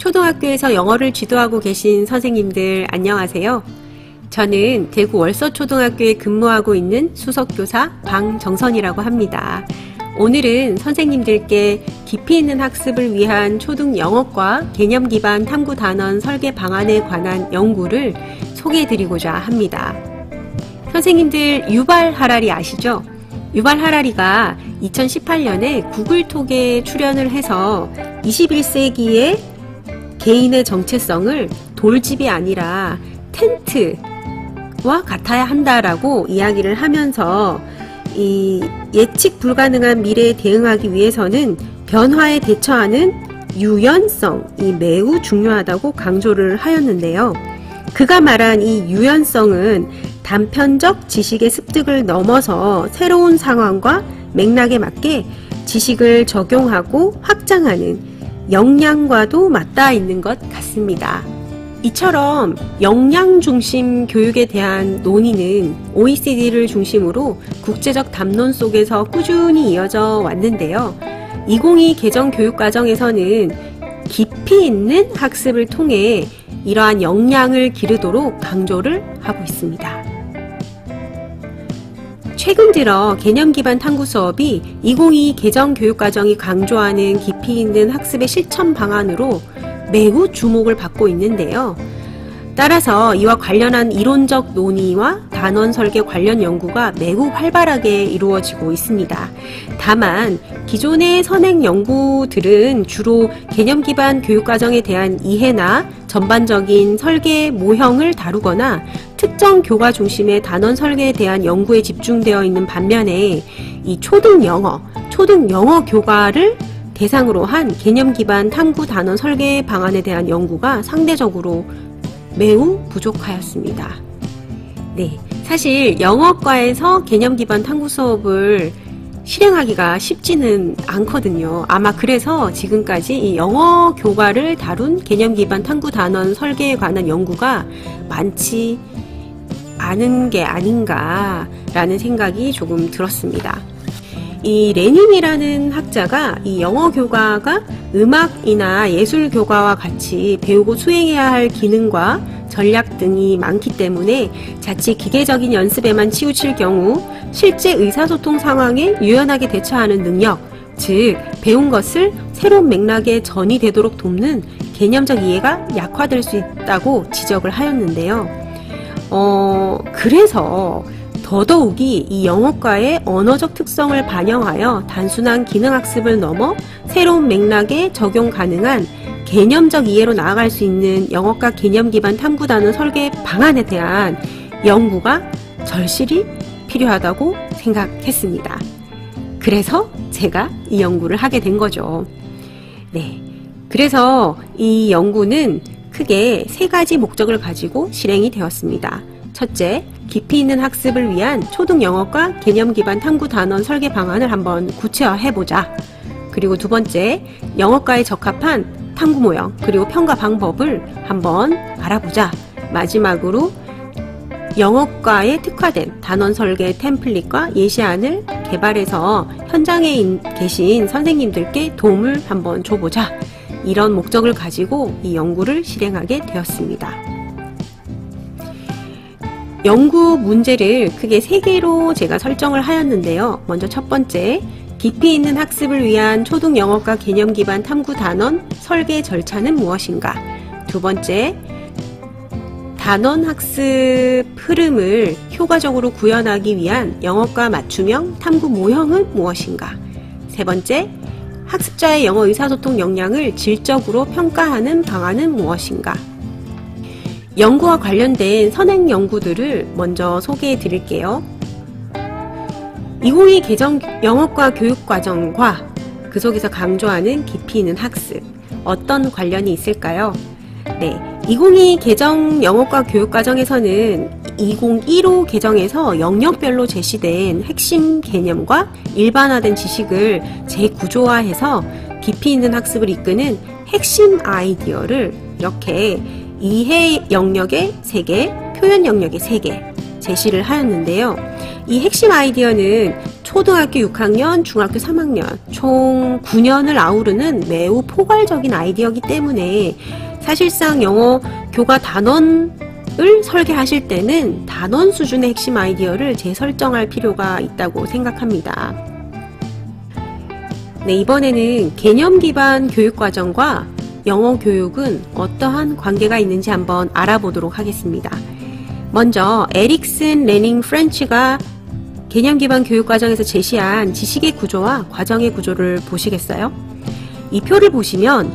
초등학교에서 영어를 지도하고 계신 선생님들 안녕하세요. 저는 대구 월서초등학교에 근무하고 있는 수석교사 방정선이라고 합니다. 오늘은 선생님들께 깊이 있는 학습을 위한 초등 영어과 개념 기반 탐구 단원 설계 방안에 관한 연구를 소개해드리고자 합니다. 선생님들 유발 하라리 아시죠? 유발 하라리가 2018년에 구글톡에 출연을 해서 21세기의 개인의 정체성을 돌집이 아니라 텐트와 같아야 한다라고 이야기를 하면서 이 예측 불가능한 미래에 대응하기 위해서는 변화에 대처하는 유연성이 매우 중요하다고 강조를 하였는데요. 그가 말한 이 유연성은 단편적 지식의 습득을 넘어서 새로운 상황과 맥락에 맞게 지식을 적용하고 확장하는 역량과도 맞닿아 있는 것 같습니다. 이처럼 역량 중심 교육에 대한 논의는 OECD를 중심으로 국제적 담론 속에서 꾸준히 이어져 왔는데요. 2022 개정 교육과정에서는 깊이 있는 학습을 통해 이러한 역량을 기르도록 강조를 하고 있습니다. 최근 들어 개념 기반 탐구 수업이 2022 개정 교육과정이 강조하는 깊이 있는 학습의 실천 방안으로 매우 주목을 받고 있는데요. 따라서 이와 관련한 이론적 논의와 단원 설계 관련 연구가 매우 활발하게 이루어지고 있습니다. 다만 기존의 선행 연구들은 주로 개념 기반 교육과정에 대한 이해나 전반적인 설계 모형을 다루거나 특정 교과 중심의 단원 설계에 대한 연구에 집중되어 있는 반면에 이 초등 영어 교과를 대상으로 한 개념 기반 탐구 단원 설계 방안에 대한 연구가 상대적으로 매우 부족하였습니다. 네, 사실 영어과에서 개념 기반 탐구 수업을 실행하기가 쉽지는 않거든요. 아마 그래서 지금까지 이 영어 교과를 다룬 개념 기반 탐구 단원 설계에 관한 연구가 많지 않은 게 아닌가라는 생각이 조금 들었습니다. 이 레닌이라는 학자가 이 영어 교과가 음악이나 예술 교과와 같이 배우고 수행해야 할 기능과 전략 등이 많기 때문에 자칫 기계적인 연습에만 치우칠 경우 실제 의사소통 상황에 유연하게 대처하는 능력, 즉 배운 것을 새로운 맥락에 전이되도록 돕는 개념적 이해가 약화될 수 있다고 지적을 하였는데요. 그래서 더더욱이 이 영어과의 언어적 특성을 반영하여 단순한 기능학습을 넘어 새로운 맥락에 적용 가능한 개념적 이해로 나아갈 수 있는 영어과 개념 기반 탐구 단원 설계 방안에 대한 연구가 절실히 필요하다고 생각했습니다. 그래서 제가 이 연구를 하게 된 거죠. 네, 그래서 이 연구는 크게 세 가지 목적을 가지고 실행이 되었습니다. 첫째, 깊이 있는 학습을 위한 초등 영어과 개념 기반 탐구 단원 설계 방안을 한번 구체화해보자. 그리고 두 번째, 영어과에 적합한 탐구 모형 그리고 평가 방법을 한번 알아보자. 마지막으로 영어과에 특화된 단원 설계 템플릿과 예시안을 개발해서 현장에 계신 선생님들께 도움을 한번 줘보자. 이런 목적을 가지고 이 연구를 실행하게 되었습니다. 연구 문제를 크게 3개로 제가 설정을 하였는데요. 먼저 첫 번째, 깊이 있는 학습을 위한 초등 영어과 개념 기반 탐구 단원 설계 절차는 무엇인가? 두 번째, 단원 학습 흐름을 효과적으로 구현하기 위한 영어과 맞춤형 탐구 모형은 무엇인가? 세 번째, 학습자의 영어 의사소통 역량을 질적으로 평가하는 방안은 무엇인가? 연구와 관련된 선행 연구들을 먼저 소개해 드릴게요. 2022 개정 영어과 교육과정과 그 속에서 강조하는 깊이 있는 학습, 어떤 관련이 있을까요? 네, 2022 개정 영어과 교육과정에서는 2015 개정에서 영역별로 제시된 핵심 개념과 일반화된 지식을 재구조화해서 깊이 있는 학습을 이끄는 핵심 아이디어를 이렇게 이해 영역의 3개, 표현 영역의 3개 제시를 하였는데요. 이 핵심 아이디어는 초등학교 6학년, 중학교 3학년, 총 9년을 아우르는 매우 포괄적인 아이디어이기 때문에 사실상 영어 교과 단원을 설계하실 때는 단원 수준의 핵심 아이디어를 재설정할 필요가 있다고 생각합니다. 네, 이번에는 개념 기반 교육과정과 영어 교육은 어떠한 관계가 있는지 한번 알아보도록 하겠습니다. 먼저 에릭슨 레닝 프렌치가 개념 기반 교육과정에서 제시한 지식의 구조와 과정의 구조를 보시겠어요? 이 표를 보시면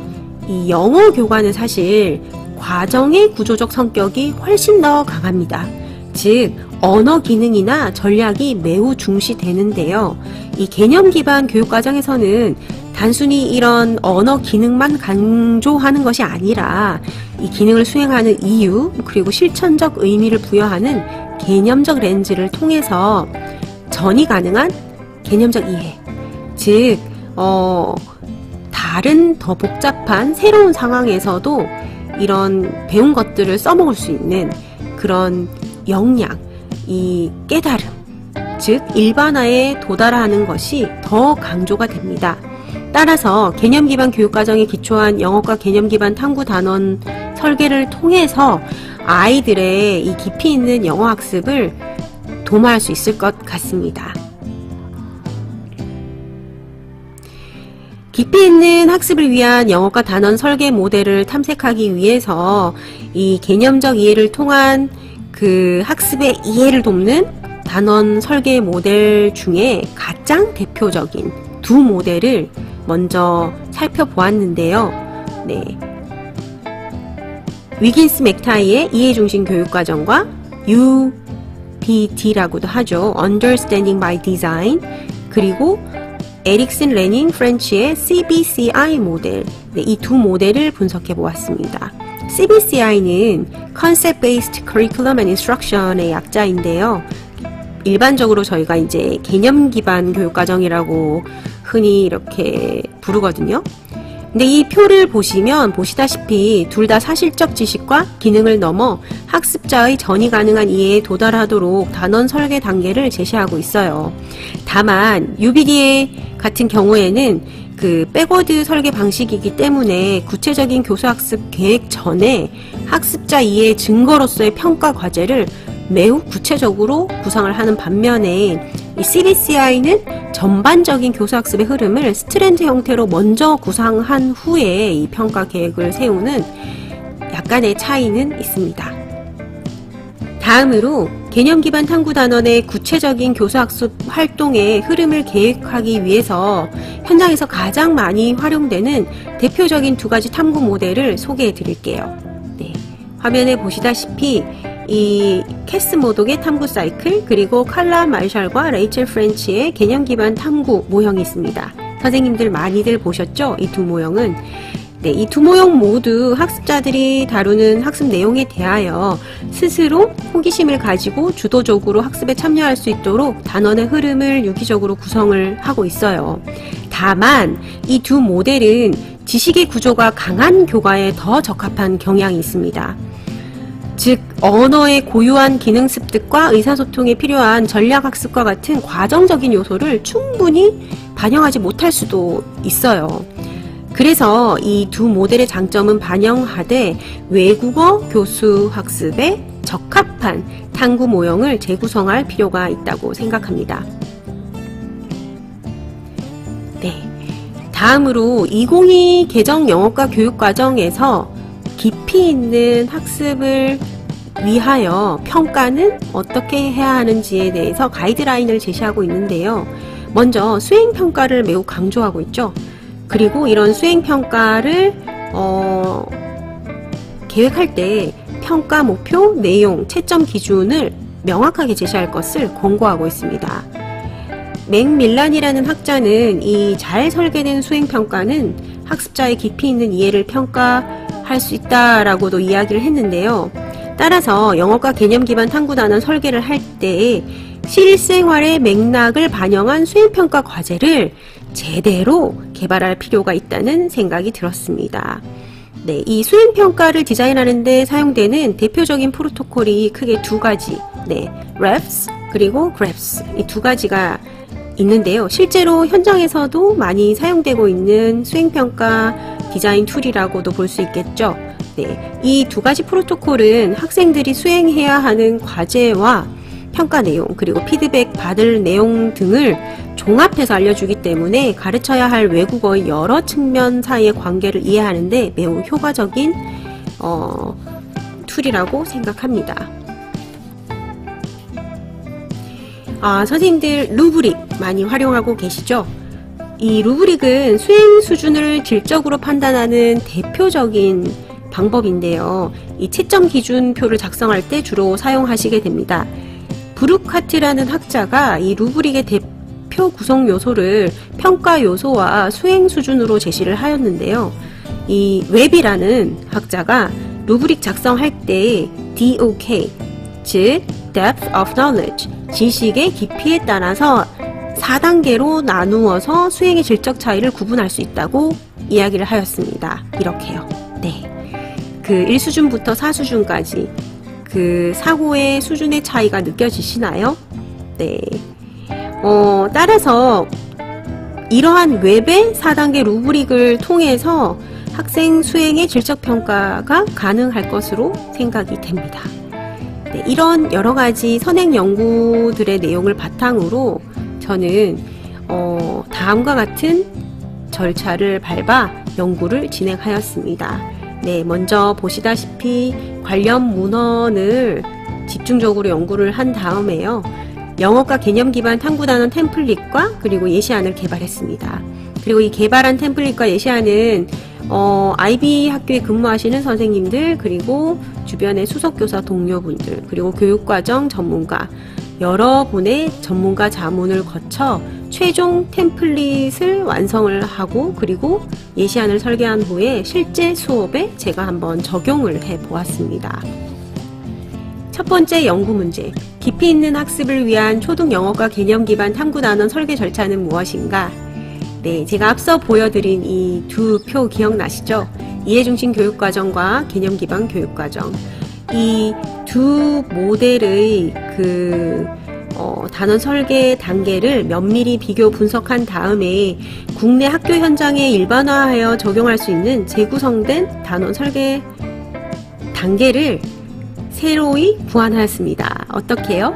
이 영어 교과는 사실 과정의 구조적 성격이 훨씬 더 강합니다. 즉 언어 기능이나 전략이 매우 중시되는데요. 이 개념 기반 교육과정에서는 단순히 이런 언어 기능만 강조하는 것이 아니라 이 기능을 수행하는 이유 그리고 실천적 의미를 부여하는 개념적 렌즈를 통해서 전이 가능한 개념적 이해, 즉 다른 더 복잡한 새로운 상황에서도 이런 배운 것들을 써먹을 수 있는 그런 역량, 이 깨달음, 즉 일반화에 도달하는 것이 더 강조가 됩니다. 따라서 개념 기반 교육과정에 기초한 영어과 개념 기반 탐구 단원 설계를 통해서 아이들의 이 깊이 있는 영어 학습을 도모할 수 있을 것 같습니다. 깊이 있는 학습을 위한 영어과 단원 설계 모델을 탐색하기 위해서 이 개념적 이해를 통한 그 학습의 이해를 돕는 단원 설계 모델 중에 가장 대표적인 두 모델을 먼저 살펴보았는데요. 네. 위긴스 맥타이의 이해중심 교육과정과 UBD라고도 하죠. Understanding by Design, 그리고 에릭슨 레닝 프렌치의 CBCI 모델, 네, 이 두 모델을 분석해 보았습니다. CBCI는 Concept Based Curriculum and Instruction의 약자인데요. 일반적으로 저희가 이제 개념 기반 교육과정이라고 흔히 이렇게 부르거든요. 근데 이 표를 보시면 보시다시피 둘 다 사실적 지식과 기능을 넘어 학습자의 전이 가능한 이해에 도달하도록 단원 설계 단계를 제시하고 있어요. 다만 UBD 같은 경우에는 그 백워드 설계 방식이기 때문에 구체적인 교수학습 계획 전에 학습자 이해 증거로서의 평가 과제를 매우 구체적으로 구상을 하는 반면에 이 CBCI는 전반적인 교수학습의 흐름을 스트랜드 형태로 먼저 구상한 후에 이 평가 계획을 세우는 약간의 차이는 있습니다. 다음으로 개념 기반 탐구 단원의 구체적인 교수학습 활동의 흐름을 계획하기 위해서 현장에서 가장 많이 활용되는 대표적인 두 가지 탐구 모델을 소개해 드릴게요. 네, 화면에 보시다시피 이 캐스 모독의 탐구 사이클, 그리고 칼라 말샬과 레이첼 프렌치의 개념 기반 탐구 모형이 있습니다. 선생님들 많이들 보셨죠? 이 두 모형은. 네, 이 두 모형 모두 학습자들이 다루는 학습 내용에 대하여 스스로 호기심을 가지고 주도적으로 학습에 참여할 수 있도록 단원의 흐름을 유기적으로 구성을 하고 있어요. 다만 이 두 모델은 지식의 구조가 강한 교과에 더 적합한 경향이 있습니다. 즉 언어의 고유한 기능 습득과 의사소통에 필요한 전략학습과 같은 과정적인 요소를 충분히 반영하지 못할 수도 있어요. 그래서 이 두 모델의 장점은 반영하되 외국어 교수 학습에 적합한 탐구 모형을 재구성할 필요가 있다고 생각합니다. 네, 다음으로 2022 개정 영어과 교육과정에서 깊이 있는 학습을 위하여 평가는 어떻게 해야 하는지에 대해서 가이드라인을 제시하고 있는데요. 먼저 수행평가를 매우 강조하고 있죠. 그리고 이런 수행평가를 계획할 때 평가 목표, 내용, 채점 기준을 명확하게 제시할 것을 권고하고 있습니다. 맥밀란이라는 학자는 이 잘 설계된 수행평가는 학습자의 깊이 있는 이해를 평가할 수 있다라고도 이야기를 했는데요. 따라서 영어과 개념 기반 탐구 단원 설계를 할 때 실생활의 맥락을 반영한 수행평가 과제를 제대로 개발할 필요가 있다는 생각이 들었습니다. 네, 이 수행평가를 디자인하는 데 사용되는 대표적인 프로토콜이 크게 두 가지, 네, REFS 그리고 GRAPS, 이 두 가지가 있는데요. 실제로 현장에서도 많이 사용되고 있는 수행평가 디자인 툴이라고도 볼 수 있겠죠. 네, 이 두 가지 프로토콜은 학생들이 수행해야 하는 과제와 평가 내용, 그리고 피드백 받을 내용 등을 종합해서 알려주기 때문에 가르쳐야 할 외국어의 여러 측면 사이의 관계를 이해하는데 매우 효과적인 툴이라고 생각합니다. 선생님들 루브릭 많이 활용하고 계시죠? 이 루브릭은 수행 수준을 질적으로 판단하는 대표적인 방법인데요. 이 채점 기준표를 작성할 때 주로 사용하시게 됩니다. 브루카트라는 학자가 이 루브릭의 대표 구성 요소를 평가 요소와 수행 수준으로 제시를 하였는데요. 이 웹이라는 학자가 루브릭 작성할 때 DOK, 즉 Depth of Knowledge, 지식의 깊이에 따라서 4단계로 나누어서 수행의 질적 차이를 구분할 수 있다고 이야기를 하였습니다. 이렇게요. 네. 그 1수준부터 4수준까지 그 사고의 수준의 차이가 느껴지시나요? 네. 따라서 이러한 웹의 4단계 루브릭을 통해서 학생 수행의 질적 평가가 가능할 것으로 생각이 됩니다. 네, 이런 여러 가지 선행 연구들의 내용을 바탕으로 저는 다음과 같은 절차를 밟아 연구를 진행하였습니다. 네, 먼저 보시다시피 관련 문헌을 집중적으로 연구를 한 다음에요. 영어과 개념 기반 탐구 단원 템플릿과 그리고 예시안을 개발했습니다. 그리고 이 개발한 템플릿과 예시안은 IB 학교에 근무하시는 선생님들, 그리고 주변의 수석교사 동료분들, 그리고 교육과정 전문가 여러분의 전문가 자문을 거쳐 최종 템플릿을 완성을 하고 그리고 예시안을 설계한 후에 실제 수업에 제가 한번 적용을 해 보았습니다. 첫 번째 연구 문제, 깊이 있는 학습을 위한 초등 영어과 개념 기반 탐구 단원 설계 절차는 무엇인가? 네, 제가 앞서 보여드린 이 두 표 기억나시죠? 이해중심 교육과정과 개념 기반 교육과정. 이 두 모델의 단원 설계 단계를 면밀히 비교 분석한 다음에 국내 학교 현장에 일반화하여 적용할 수 있는 재구성된 단원 설계 단계를 새로이 구안하였습니다. 어떻게요?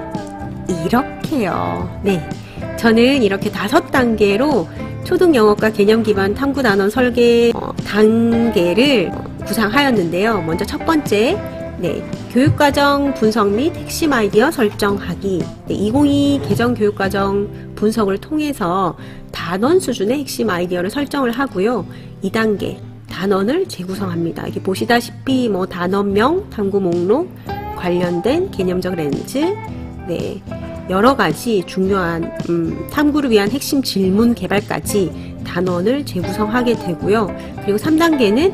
이렇게요. 네, 저는 이렇게 5단계로 초등 영어과 개념 기반 탐구 단원 설계 단계를 구상하였는데요. 먼저 첫 번째, 네, 교육과정 분석 및 핵심 아이디어 설정하기. 네, 2022 개정 교육과정 분석을 통해서 단원 수준의 핵심 아이디어를 설정을 하고요. 2단계, 단원을 재구성합니다. 이게 보시다시피 뭐 단원명, 탐구 목록, 관련된 개념적 렌즈, 네, 여러 가지 중요한 탐구를 위한 핵심 질문 개발까지 단원을 재구성하게 되고요. 그리고 3단계는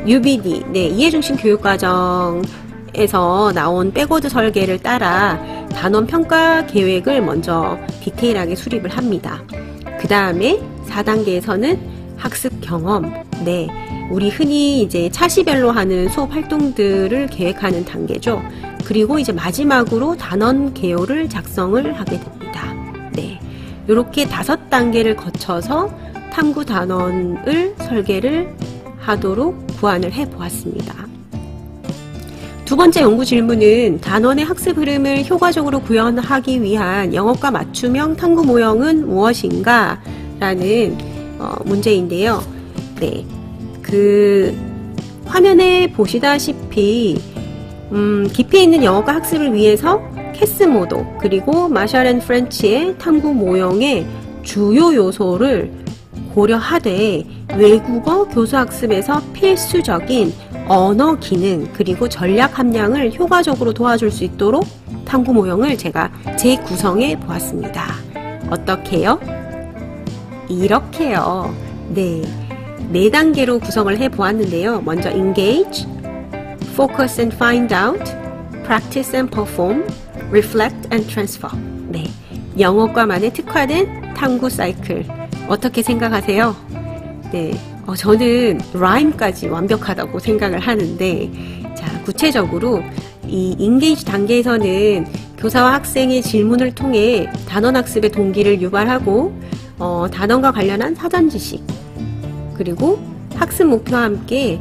UBD, 네, 이해중심 교육과정에서 나온 백워드 설계를 따라 단원 평가 계획을 먼저 디테일하게 수립을 합니다. 그 다음에 4단계에서는 학습 경험, 네, 우리 흔히 이제 차시별로 하는 수업 활동들을 계획하는 단계죠. 그리고 이제 마지막으로 단원 개요를 작성을 하게 됩니다. 네, 이렇게 5단계를 거쳐서 탐구 단원을 설계를 하도록 구안을 해 보았습니다. 두 번째 연구 질문은 단원의 학습 흐름을 효과적으로 구현하기 위한 영어과 맞춤형 탐구 모형은 무엇인가? 라는 문제인데요. 네, 그 화면에 보시다시피 깊이 있는 영어과 학습을 위해서 캐스모도 그리고 마샬 앤 프렌치의 탐구 모형의 주요 요소를 고려하되 외국어 교수 학습에서 필수적인 언어 기능 그리고 전략 함량을 효과적으로 도와줄 수 있도록 탐구 모형을 제가 재구성해 보았습니다. 어떻게요? 이렇게요. 네, 4단계로 구성을 해 보았는데요. 먼저 engage, focus and find out, practice and perform, reflect and transfer. 네, 영어과만의 특화된 탐구 사이클. 어떻게 생각하세요? 네, 저는 라임까지 완벽하다고 생각을 하는데, 자, 구체적으로 이 engage 단계에서는 교사와 학생의 질문을 통해 단원 학습의 동기를 유발하고 단원과 관련한 사전 지식, 그리고 학습 목표와 함께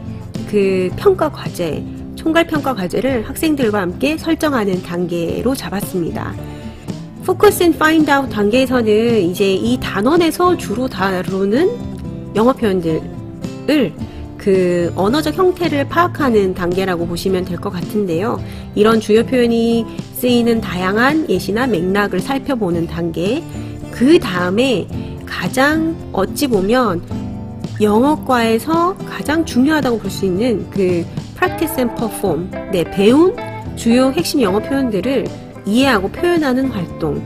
그 평가 과제, 총괄 평가 과제를 학생들과 함께 설정하는 단계로 잡았습니다. Focus and Find Out 단계에서는 이제 이 단원에서 주로 다루는 영어 표현들을 그 언어적 형태를 파악하는 단계라고 보시면 될 것 같은데요. 이런 주요 표현이 쓰이는 다양한 예시나 맥락을 살펴보는 단계, 그 다음에 가장 어찌 보면 영어과에서 가장 중요하다고 볼 수 있는 그 Practice and Perform, 배운 주요 핵심 영어 표현들을 이해하고 표현하는 활동,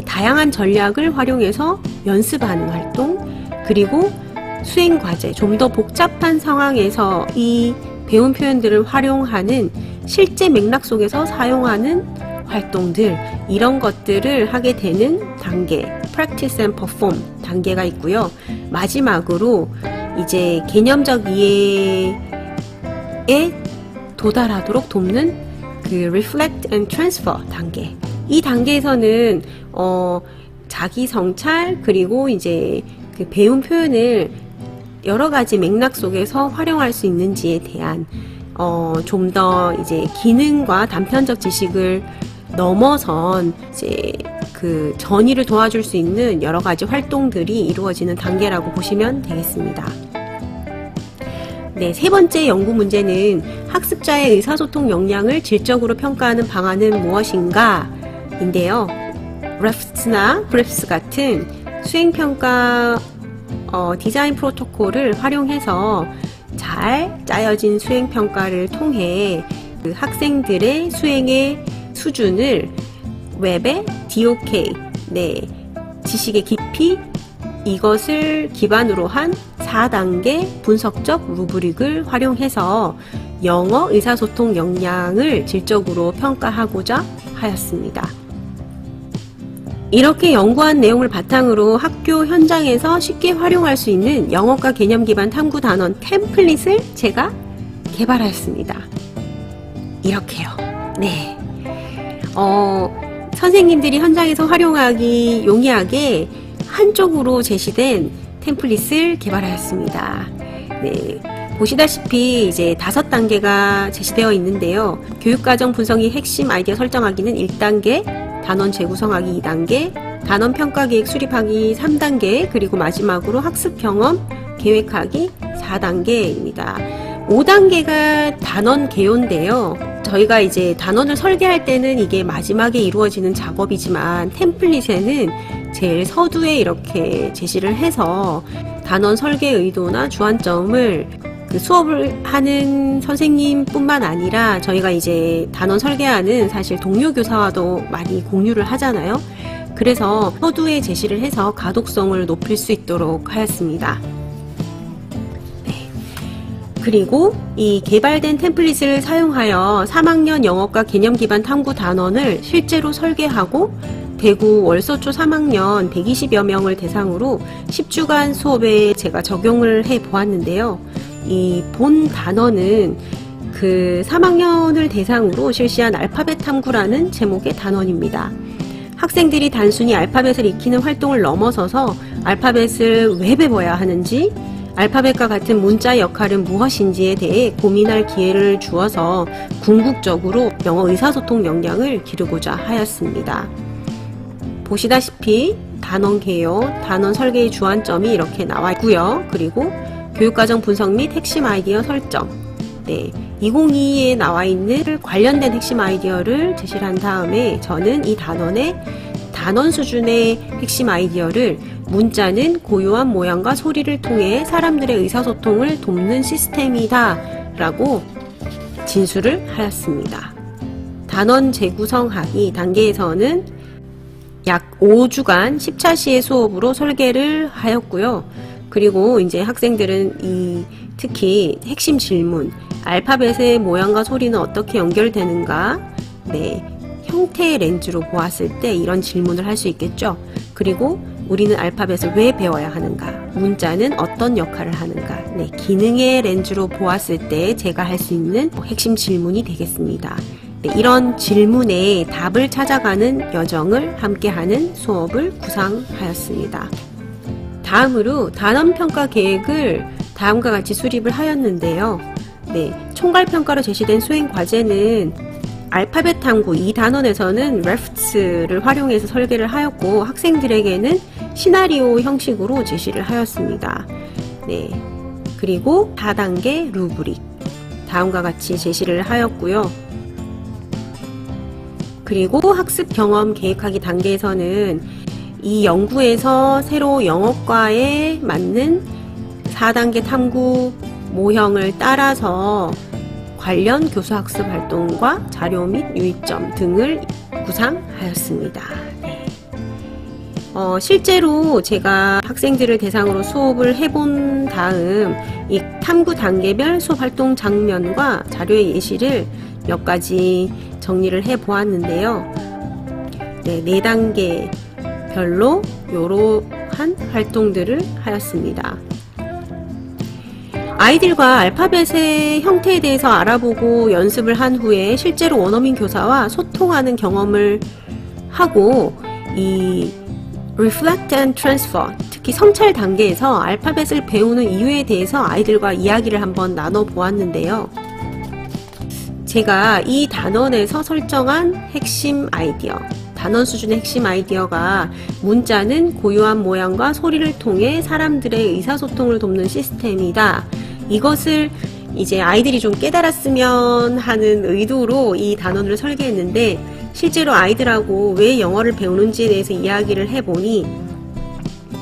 다양한 전략을 활용해서 연습하는 활동, 그리고 수행 과제, 좀 더 복잡한 상황에서 이 배운 표현들을 활용하는 실제 맥락 속에서 사용하는 활동들, 이런 것들을 하게 되는 단계, Practice and Perform 단계가 있고요. 마지막으로 이제 개념적 이해에 도달하도록 돕는 그 Reflect and Transfer 단계. 이 단계에서는 자기 성찰, 그리고 이제 그 배운 표현을 여러 가지 맥락 속에서 활용할 수 있는지에 대한 좀 더 이제 기능과 단편적 지식을 넘어선 이제 그 전이를 도와줄 수 있는 여러 가지 활동들이 이루어지는 단계라고 보시면 되겠습니다. 세 번째 연구 문제는 학습자의 의사소통 역량을 질적으로 평가하는 방안은 무엇인가? 인데요. REFS나 BREFS 같은 수행평가 디자인 프로토콜을 활용해서 잘 짜여진 수행평가를 통해 그 학생들의 수행의 수준을 웹의 DOK, 지식의 깊이, 이것을 기반으로 한 4단계 분석적 루브릭을 활용해서 영어 의사소통 역량을 질적으로 평가하고자 하였습니다. 이렇게 연구한 내용을 바탕으로 학교 현장에서 쉽게 활용할 수 있는 영어과 개념 기반 탐구 단원 템플릿을 제가 개발하였습니다. 이렇게요. 선생님들이 현장에서 활용하기 용이하게 한쪽으로 제시된 템플릿을 개발하였습니다. 보시다시피 이제 5단계가 제시되어 있는데요. 교육과정 분석이 핵심 아이디어 설정하기는 1단계, 단원 재구성하기 2단계, 단원 평가 계획 수립하기 3단계, 그리고 마지막으로 학습 경험 계획하기 4단계입니다. 5단계가 단원 개요인데요. 저희가 이제 단원을 설계할 때는 이게 마지막에 이루어지는 작업이지만 템플릿에는 제일 서두에 이렇게 제시를 해서 단원 설계 의도나 주안점을 그 수업을 하는 선생님뿐만 아니라 저희가 이제 단원 설계하는 사실 동료 교사와도 많이 공유를 하잖아요. 그래서 서두에 제시를 해서 가독성을 높일 수 있도록 하였습니다. 그리고 이 개발된 템플릿을 사용하여 3학년 영어과 개념 기반 탐구 단원을 실제로 설계하고 대구 월서초 3학년 120여 명을 대상으로 10주간 수업에 제가 적용을 해 보았는데요. 이 본 단원은 그 3학년을 대상으로 실시한 알파벳 탐구라는 제목의 단원입니다. 학생들이 단순히 알파벳을 익히는 활동을 넘어서서 알파벳을 왜 배워야 하는지, 알파벳과 같은 문자의 역할은 무엇인지에 대해 고민할 기회를 주어서 궁극적으로 영어 의사소통 역량을 기르고자 하였습니다. 보시다시피 단원 개요, 단원 설계의 주안점이 이렇게 나와 있고요. 그리고 교육과정 분석 및 핵심 아이디어 설정, 202에 나와 있는 관련된 핵심 아이디어를 제시를 한 다음에 저는 이 단원의 단원 수준의 핵심 아이디어를 문자는 고유한 모양과 소리를 통해 사람들의 의사소통을 돕는 시스템이다 라고 진술을 하였습니다. 단원 재구성하기 단계에서는 약 5주간 10차시의 수업으로 설계를 하였고요. 그리고 이제 학생들은 특히 핵심 질문, 알파벳의 모양과 소리는 어떻게 연결되는가, 형태의 렌즈로 보았을 때 이런 질문을 할 수 있겠죠. 그리고 우리는 알파벳을 왜 배워야 하는가, 문자는 어떤 역할을 하는가, 기능의 렌즈로 보았을 때 제가 할 수 있는 핵심 질문이 되겠습니다. 네, 이런 질문에 답을 찾아가는 여정을 함께하는 수업을 구상하였습니다. 다음으로 단원평가 계획을 다음과 같이 수립을 하였는데요. 네, 총괄평가로 제시된 수행과제는 알파벳 탐구 2단원에서는 레프트를 활용해서 설계를 하였고, 학생들에게는 시나리오 형식으로 제시를 하였습니다. 네, 그리고 4단계 루브릭 다음과 같이 제시를 하였고요. 그리고 학습 경험 계획하기 단계에서는 이 연구에서 새로 영어과에 맞는 4단계 탐구 모형을 따라서 관련 교수학습 활동과 자료 및 유의점 등을 구상하였습니다. 네. 실제로 제가 학생들을 대상으로 수업을 해본 다음 이 탐구 단계별 수업 활동 장면과 자료의 예시를 몇 가지 정리를 해 보았는데요. 네, 4단계 별로 이러한 활동들을 하였습니다. 아이들과 알파벳의 형태에 대해서 알아보고 연습을 한 후에 실제로 원어민 교사와 소통하는 경험을 하고, 이 Reflect and Transfer, 특히 성찰 단계에서 알파벳을 배우는 이유에 대해서 아이들과 이야기를 한번 나눠 보았는데요. 제가 이 단원에서 설정한 핵심 아이디어, 단원 수준의 핵심 아이디어가 문자는 고유한 모양과 소리를 통해 사람들의 의사소통을 돕는 시스템이다. 이것을 이제 아이들이 좀 깨달았으면 하는 의도로 이 단원을 설계했는데, 실제로 아이들하고 왜 영어를 배우는지에 대해서 이야기를 해보니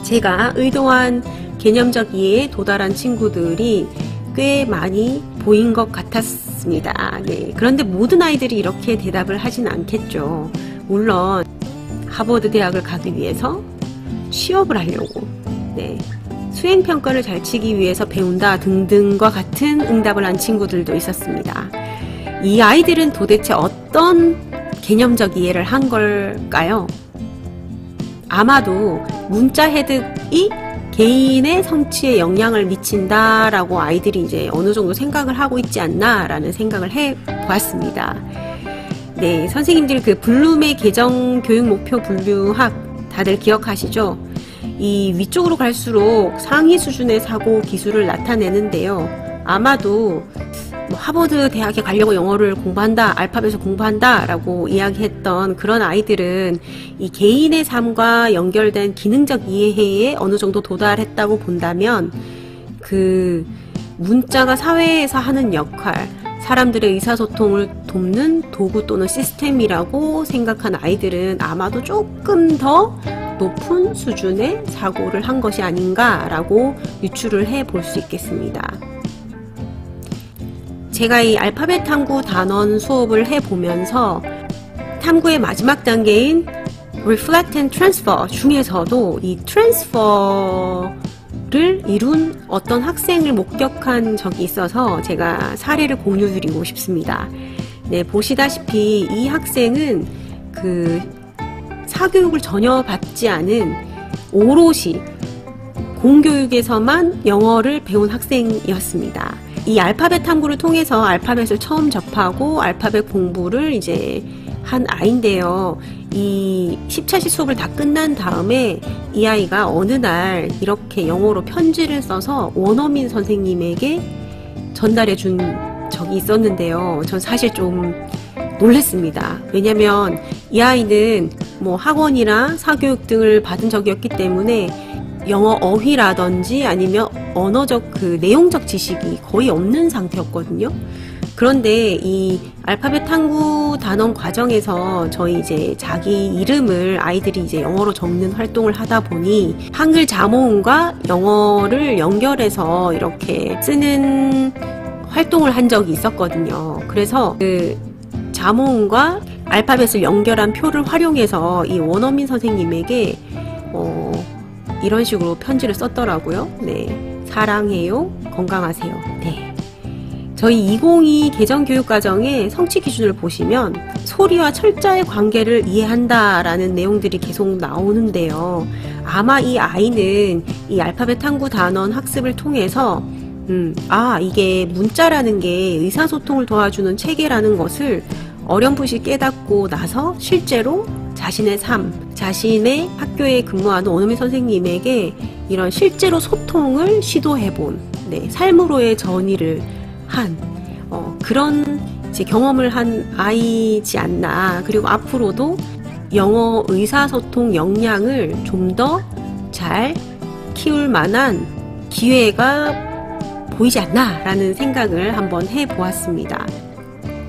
제가 의도한 개념적 이해에 도달한 친구들이 꽤 많이 보인 것 같았습니다. 네, 그런데 모든 아이들이 이렇게 대답을 하진 않겠죠. 물론 하버드 대학을 가기 위해서 취업을 하려고, 네, 수행평가를 잘 치기 위해서 배운다 등등과 같은 응답을 한 친구들도 있었습니다. 이 아이들은 도대체 어떤 개념적 이해를 한 걸까요? 아마도 문자 획득이 개인의 성취에 영향을 미친다라고 아이들이 이제 어느 정도 생각을 하고 있지 않나라는 생각을 해 보았습니다. 네, 선생님들 그 블룸의 개정 교육 목표 분류학 다들 기억하시죠? 이 위쪽으로 갈수록 상위 수준의 사고 기술을 나타내는데요. 아마도 뭐 하버드 대학에 가려고 영어를 공부한다, 알파벳을 공부한다 라고 이야기했던 그런 아이들은 이 개인의 삶과 연결된 기능적 이해에 어느 정도 도달했다고 본다면, 그 문자가 사회에서 하는 역할, 사람들의 의사소통을 돕는 도구 또는 시스템이라고 생각한 아이들은 아마도 조금 더 높은 수준의 사고를 한 것이 아닌가라고 유추를 해 볼 수 있겠습니다. 제가 이 알파벳 탐구 단원 수업을 해보면서 탐구의 마지막 단계인 Reflect and Transfer 중에서도 이 Transfer를 이룬 어떤 학생을 목격한 적이 있어서 제가 사례를 공유드리고 싶습니다. 네, 보시다시피 이 학생은 그 사교육을 전혀 받지 않은 오롯이 공교육에서만 영어를 배운 학생이었습니다. 이 알파벳 탐구를 통해서 알파벳을 처음 접하고 알파벳 공부를 이제 한 아이인데요. 이 10차시 수업을 다 끝난 다음에 이 아이가 어느 날 이렇게 영어로 편지를 써서 원어민 선생님에게 전달해 준 적이 있었는데요. 전 사실 좀 놀랐습니다. 왜냐면 이 아이는 뭐 학원이나 사교육 등을 받은 적이 없기 때문에 영어 어휘라든지 아니면 언어적 그 내용적 지식이 거의 없는 상태였거든요. 그런데 이 알파벳 탐구 단원 과정에서 저희 이제 자기 이름을 아이들이 이제 영어로 적는 활동을 하다 보니 한글 자모음과 영어를 연결해서 이렇게 쓰는 활동을 한 적이 있었거든요. 그래서 그 자모음과 알파벳을 연결한 표를 활용해서 이 원어민 선생님에게 이런 식으로 편지를 썼더라고요. 네, 사랑해요, 건강하세요. 네. 저희 2022 개정교육과정의 성취 기준을 보시면 소리와 철자의 관계를 이해한다라는 내용들이 계속 나오는데요. 아마 이 아이는 이 알파벳 탐구 단원 학습을 통해서 이게 문자라는 게 의사소통을 도와주는 체계라는 것을 어렴풋이 깨닫고 나서 실제로 자신의 삶, 자신의 학교에 근무하는 원어민 선생님에게 이런 실제로 소통을 시도해본, 네, 삶으로의 전이를 한 그런 이제 경험을 한 아이지 않나. 그리고 앞으로도 영어 의사소통 역량을 좀 더 잘 키울 만한 기회가 보이지 않나라는 생각을 한번 해보았습니다.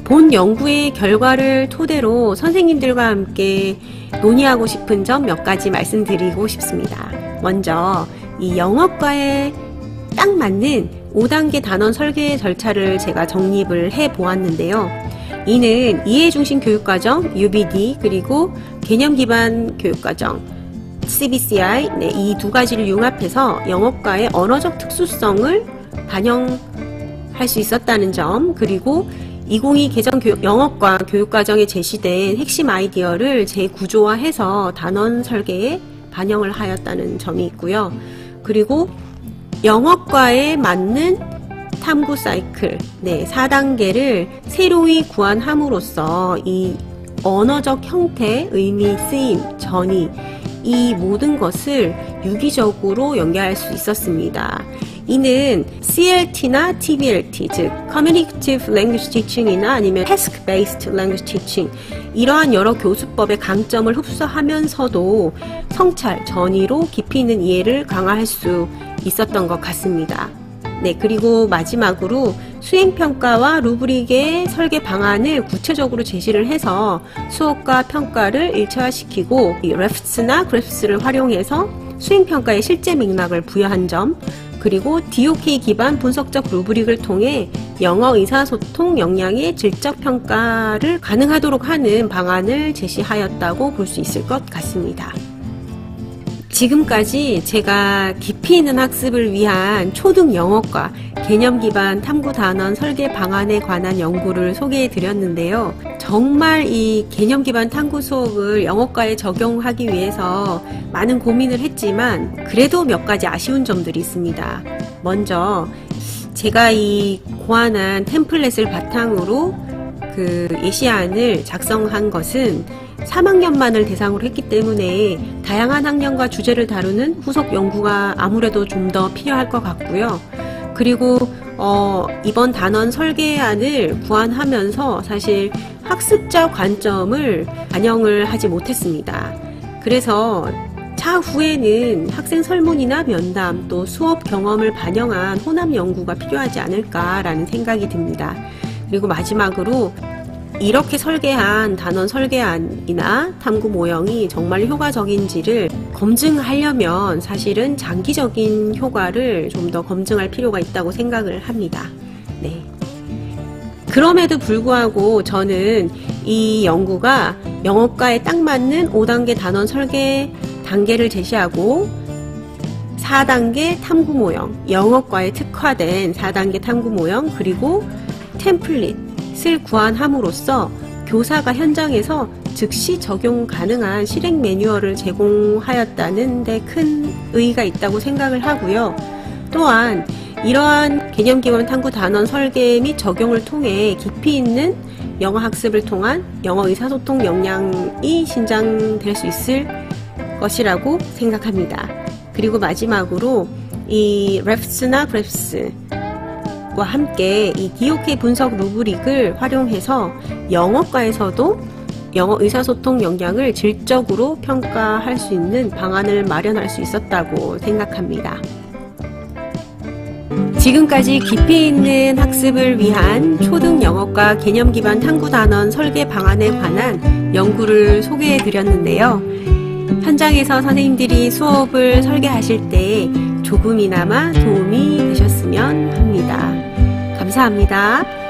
본 연구의 결과를 토대로 선생님들과 함께 논의하고 싶은 점 몇 가지 말씀드리고 싶습니다. 먼저 이 영어과에 딱 맞는 5단계 단원 설계 절차를 제가 정립을 해보았는데요. 이는 이해중심 교육과정, UBD, 그리고 개념 기반 교육과정, CBCI, 네, 이 두 가지를 융합해서 영어과의 언어적 특수성을 반영할 수 있었다는 점, 그리고 2022 개정 영어과 교육과정에 제시된 핵심 아이디어를 재구조화해서 단원 설계에 반영을 하였다는 점이 있고요. 그리고 영어과에 맞는 탐구 사이클, 네, 4단계를 새로이 구안함으로써 이 언어적 형태, 의미, 쓰임, 전이, 이 모든 것을 유기적으로 연계할 수 있었습니다. 이는 CLT나 TBLT, 즉 Communicative Language Teaching이나 아니면 Task-Based Language Teaching, 이러한 여러 교수법의 강점을 흡수하면서도 성찰, 전이로 깊이 있는 이해를 강화할 수 있었던 것 같습니다. 네, 그리고 마지막으로 수행평가와 루브릭의 설계 방안을 구체적으로 제시를 해서 수업과 평가를 일체화시키고 레프스나 그래프스를 활용해서 수행평가의 실제 맥락을 부여한 점, 그리고 DOK 기반 분석적 루브릭을 통해 영어 의사소통 역량의 질적 평가를 가능하도록 하는 방안을 제시하였다고 볼 수 있을 것 같습니다. 지금까지 제가 깊이 있는 학습을 위한 초등 영어과 개념 기반 탐구 단원 설계 방안에 관한 연구를 소개해 드렸는데요. 정말 이 개념 기반 탐구 수업을 영어과에 적용하기 위해서 많은 고민을 했지만 그래도 몇 가지 아쉬운 점들이 있습니다. 먼저 제가 이 고안한 템플릿을 바탕으로 그 예시안을 작성한 것은 3학년만을 대상으로 했기 때문에 다양한 학년과 주제를 다루는 후속 연구가 아무래도 좀 더 필요할 것 같고요. 그리고 이번 단원 설계안을 구안하면서 사실 학습자 관점을 반영을 하지 못했습니다. 그래서 차후에는 학생 설문이나 면담, 또 수업 경험을 반영한 혼합 연구가 필요하지 않을까라는 생각이 듭니다. 그리고 마지막으로 이렇게 설계한 단원 설계안이나 탐구 모형이 정말 효과적인지를 검증하려면 사실은 장기적인 효과를 좀 더 검증할 필요가 있다고 생각을 합니다. 네. 그럼에도 불구하고 저는 이 연구가 영어과에 딱 맞는 5단계 단원 설계 단계를 제시하고 4단계 탐구 모형, 영어과에 특화된 4단계 탐구 모형, 그리고 템플릿을 구안함으로써 교사가 현장에서 즉시 적용 가능한 실행 매뉴얼을 제공하였다는 데 큰 의의가 있다고 생각을 하고요. 또한 이러한 개념 기반 탐구 단원 설계 및 적용을 통해 깊이 있는 영어 학습을 통한 영어 의사소통 역량이 신장될 수 있을 것이라고 생각합니다. 그리고 마지막으로 이 레프스나 그래프스와 함께 이 DOK 분석 루브릭을 활용해서 영어과에서도 영어 의사소통 역량을 질적으로 평가할 수 있는 방안을 마련할 수 있었다고 생각합니다. 지금까지 깊이 있는 학습을 위한 초등 영어과 개념 기반 탐구 단원 설계 방안에 관한 연구를 소개해 드렸는데요. 현장에서 선생님들이 수업을 설계하실 때 조금이나마 도움이 되셨으면 합니다. 감사합니다.